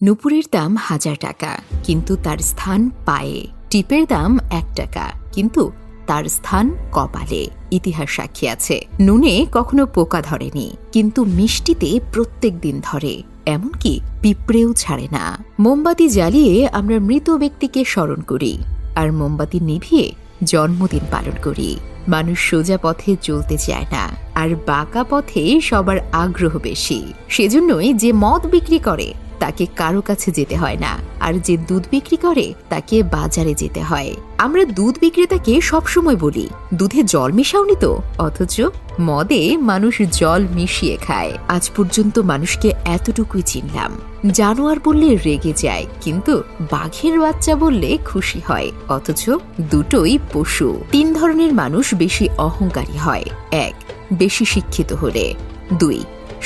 নুপুরের দাম ১,০০০ টাকা, কিন্তু তার স্থান পায়ে। টিপের দাম ১ টাকা, কিন্তু তার স্থান কপালে। ইতিহাস সাক্ষী আছে, নুনে কখনো পোকা ধরেনি, কিন্তু মিষ্টিতে প্রত্যেক দিন ধরে। এমনকি পিঁপড়েও ছাড়ে না। মোমবাতি জ্বালিয়ে আমরা মৃত ব্যক্তিকে স্মরণ করি, আর মোমবাতি নিভিয়ে জন্মদিন পালন করি। মানুষ সোজা পথে চলতে চায় না, আর বাঁকা পথে সবার আগ্রহ বেশি। সেজন্যই যে মদ বিক্রি করে তাকে কারো কাছে যেতে হয় না, আর যে দুধ বিক্রি করে তাকে বাজারে যেতে হয়। আমরা দুধ বিক্রেতাকে সবসময় বলি, দুধে জল মিশাওনি তো, অথচ মদে মানুষ জল মিশিয়ে খায়। আজ পর্যন্ত মানুষকে এতটুকুই চিনলাম, জানোয়ার বললে রেগে যায়, কিন্তু বাঘের বাচ্চা বললে খুশি হয়। অথচ দুটোই পশু। ৩ ধরনের মানুষ বেশি অহংকারী হয়। ১. বেশি শিক্ষিত হলে। ২.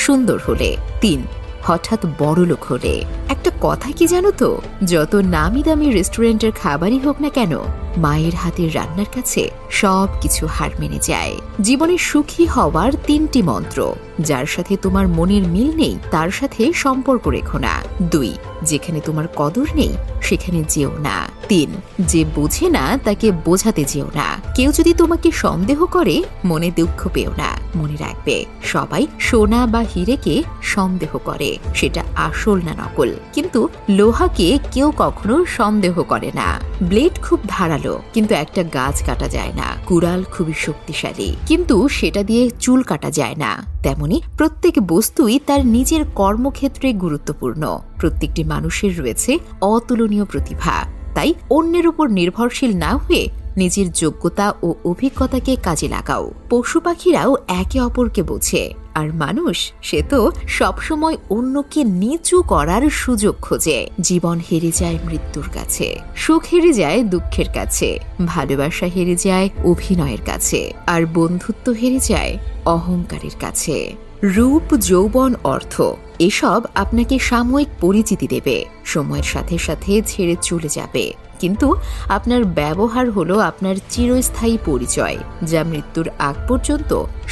সুন্দর হলে। ৩. হঠাৎ বড়লোক হলে। একটা কথা কি জানো তো, যত নামি দামি রেস্টুরেন্টের খাবারই হোক না কেন, মায়ের হাতের রান্নার কাছে সব কিছু হার মেনে যায়। জীবনে সুখী হওয়ার ৩টি মন্ত্র। যার সাথে তোমার মনের মিল নেই তার সাথে সম্পর্ক রেখো না। ২. যেখানে তোমার কদর নেই সেখানে যেও না। ৩. যে বোঝে না তাকে বোঝাতে যেও না। কেউ যদি তোমাকে সন্দেহ করে মনে দুঃখ পেও না। মনে রাখবে, সবাই সোনা বা হীরেকে সন্দেহ করে, সেটা আসল না নকল। কিন্তু লোহাকে কেউ কখনো সন্দেহ করে না। ব্লেড খুব ধারালো, কিন্তু একটা গাছ কাটা যায় না। কুড়াল খুবই শক্তিশালী, কিন্তু সেটা দিয়ে চুল কাটা যায় না। তেমনি প্রত্যেক বস্তুই তার নিজের কর্মক্ষেত্রে গুরুত্বপূর্ণ। প্রত্যেকটি মানুষের রয়েছে অতুলনীয় প্রতিভা। তাই অন্যের উপর নির্ভরশীল না হয়ে নিজের যোগ্যতা ও অভিজ্ঞতাকে কাজে লাগাও। পশু পাখিরাও একে অপরকে বোঝে, আর মানুষ সে তো সবসময় অন্যকে নিচু করার সুযোগ খোঁজে। জীবন হেরে যায় মৃত্যুর কাছে, সুখ হেরে যায় দুঃখের কাছে, ভালোবাসা হেরে যায় অভিনয়ের কাছে, আর বন্ধুত্ব হেরে যায় অহংকারের কাছে। রূপ, যৌবন, অর্থ এসব আপনাকে সাময়িক পরিচিতি দেবে, সময়ের সাথে সাথে ছেড়ে চলে যাবে। কিন্তু আপনার ব্যবহার হলো আপনার চিরস্থায়ী পরিচয়, যা মৃত্যুর আগ পর্যন্ত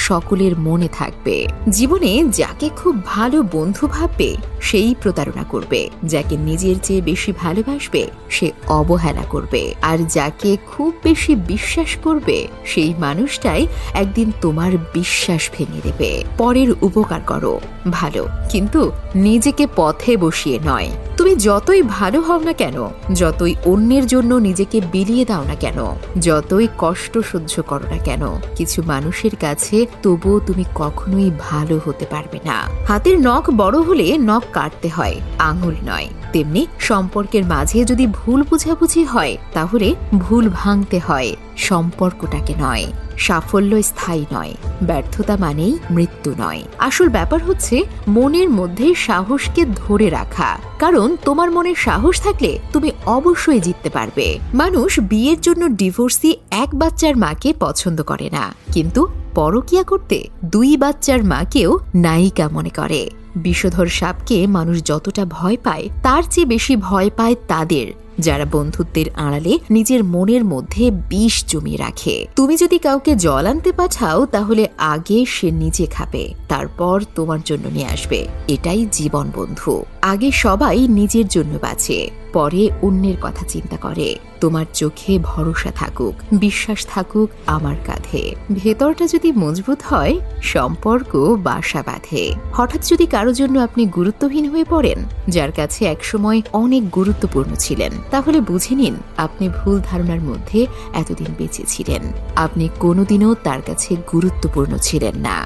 সকলের মনে থাকবে। জীবনে যাকে খুব ভালো বন্ধু ভাববে সেই প্রতারণা করবে, যাকে নিজের চেয়ে বেশি ভালোবাসবে সে অবহেলা করবে, আর যাকে খুব বেশি বিশ্বাস করবে সেই মানুষটাই একদিন তোমার বিশ্বাস ভেঙে দেবে। পরের উপকার করো ভালো, কিন্তু নিজেকে পথে বসিয়ে নয়। তুমি যতই ভালো হও না কেন, যতই অন্যের জন্য নিজেকে বিলিয়ে দাও না কেন, যতই কষ্ট সহ্য করো না কেন, কিছু মানুষের কাছে তবুও তুমি কখনোই ভালো হতে পারবে না। হাতের নখ বড় হলে নখ কাটতে হয়, আঙুল নয়। তেমনি সম্পর্কের মাঝে যদি ভুল বুঝাবুঝি হয় তাহলে ভুল ভাঙতে হয়, সম্পর্কটাকে নয়। সাফল্য স্থায়ী নয়, ব্যর্থতা মানেই মৃত্যু নয়। আসল ব্যাপার হচ্ছে মনের মধ্যে সাহসকে ধরে রাখা, কারণ তোমার মনে সাহস থাকলে তুমি অবশ্যই জিততে পারবে। মানুষ বিয়ের জন্য ডিভোর্সি এক বাচ্চার মাকে পছন্দ করে না, কিন্তু পরকিয়া করতে 2 বাচ্চার মাকেও নায়িকা মনে করে। বিষধর সাপকে মানুষ যতটা ভয় পায় তার চেয়ে বেশি ভয় পায় তাদের যারা বন্ধুত্বের আড়ালে নিজের মনের মধ্যে বিষ জমিয়ে রাখে। তুমি যদি কাউকে জল আনতে পাঠাও তাহলে আগে সে নিজে খাবে, তারপর তোমার জন্য নিয়ে আসবে। এটাই জীবন বন্ধু। আগে সবাই নিজের জন্য বাঁচে, পরে অন্যের কথা চিন্তা করে। তোমার চোখে ভরসা থাকুক, বিশ্বাস থাকুক আমার কাঁধে। ভেতরটা যদি মজবুত হয় সম্পর্ক বাসা বাঁধে। হঠাৎ যদি কারো জন্য আপনি গুরুত্বহীন হয়ে পড়েন, যার কাছে একসময় অনেক গুরুত্বপূর্ণ ছিলেন, তাহলে বুঝে নিন আপনি ভুল ধারণার মধ্যে এতদিন বেঁচে ছিলেন। আপনি কোনোদিনও তার কাছে গুরুত্বপূর্ণ ছিলেন না।